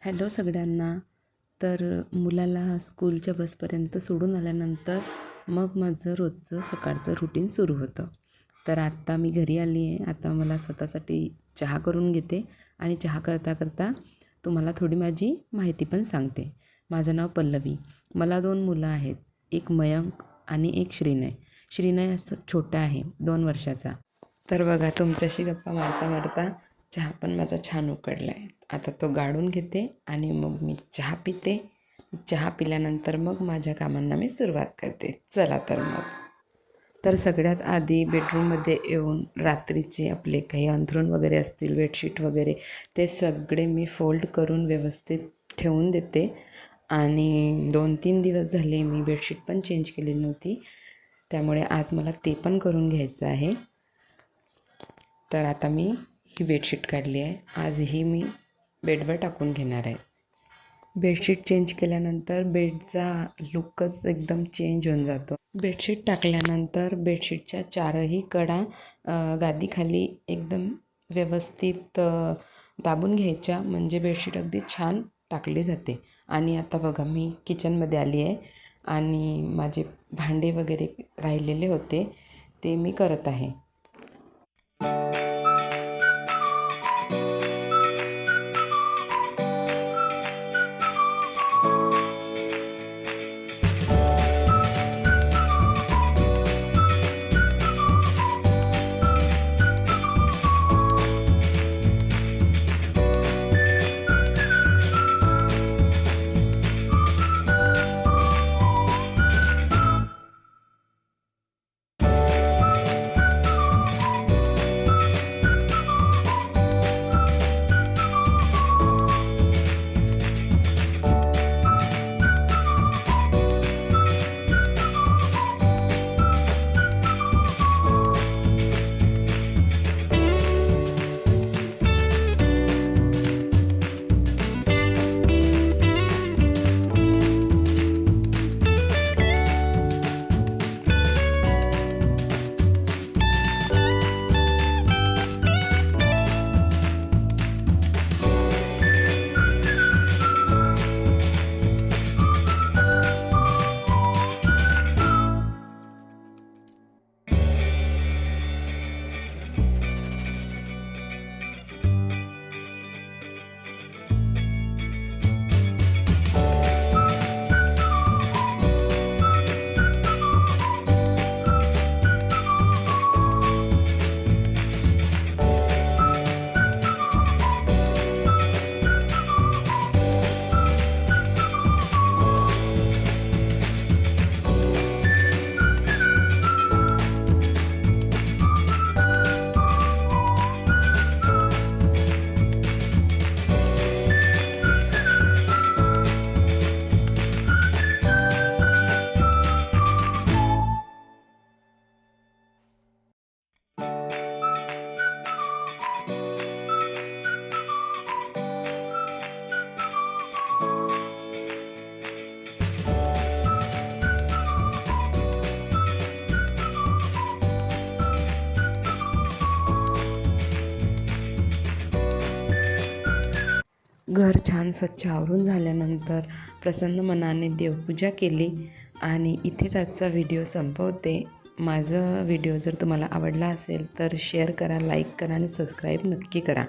Hello सगळ्यांना. तर मुलाला स्कूलच्या बसपर्यंत सोडून आल्यानंतर मग माझं रोजचं सकाळचं रुटीन सुरू होतं. तर आत्ता मी घरी आली आहे. आता मला स्वतःसाठी चहा करून घेते आणि चहा करता करता तुम्हाला थोडी माझी माहिती पण सांगते. माझं नाव पल्लवी. मला 2 मुलं आहेत. एक मयंक आणि एक श्रीनय. श्रीनय असं छोटा आहे, 2 वर्षाचा. तर बघा, तुमच्याशी गप्पा मारता मारता चहा पण माझा छान उकळला आहे. आता तो गाळून घेते आणि मग मी चहा पिते. चहा पिल्यानंतर मग माझ्या कामांना मी सुरुवात करते. चला तर मग. तर सगळ्यात आधी बेडरूममध्ये येऊन रात्रीचे आपले काही अंथरूण वगैरे असतील, बेडशीट वगैरे, ते सगळे मी फोल्ड करून व्यवस्थित ठेवून देते. आणि 2-3 दिवस झाले मी बेडशीट पण चेंज केलेली नव्हती. त्यामुळे आज मला ते पण करून घ्यायचं आहे. तर आता मी ही बेडशीट काढली आहे. आज ही मी बेडवर टाकून घेणार आहे. बेडशीट चेंज केल्यानंतर बेडचा लुकच एकदम चेंज होऊन जातो. बेडशीट टाकल्यानंतर बेडशीटच्या 4ही कडा गादीखाली एकदम व्यवस्थित दाबून घ्यायच्या, म्हणजे बेडशीट अगदी छान टाकली जाते. आणि आता बघा, मी किचनमध्ये आली आहे आणि माझे भांडे वगैरे राहिलेले होते ते मी करत आहे. घर छान स्वच्छ आवरून झाल्यानंतर प्रसन्न मनाने देवपूजा केली आणि इथेच आजचा व्हिडिओ संपवते. माझा व्हिडिओ जर तुम्हाला आवडला असेल तर शेअर करा, लाईक करा आणि सबस्क्राईब नक्की करा.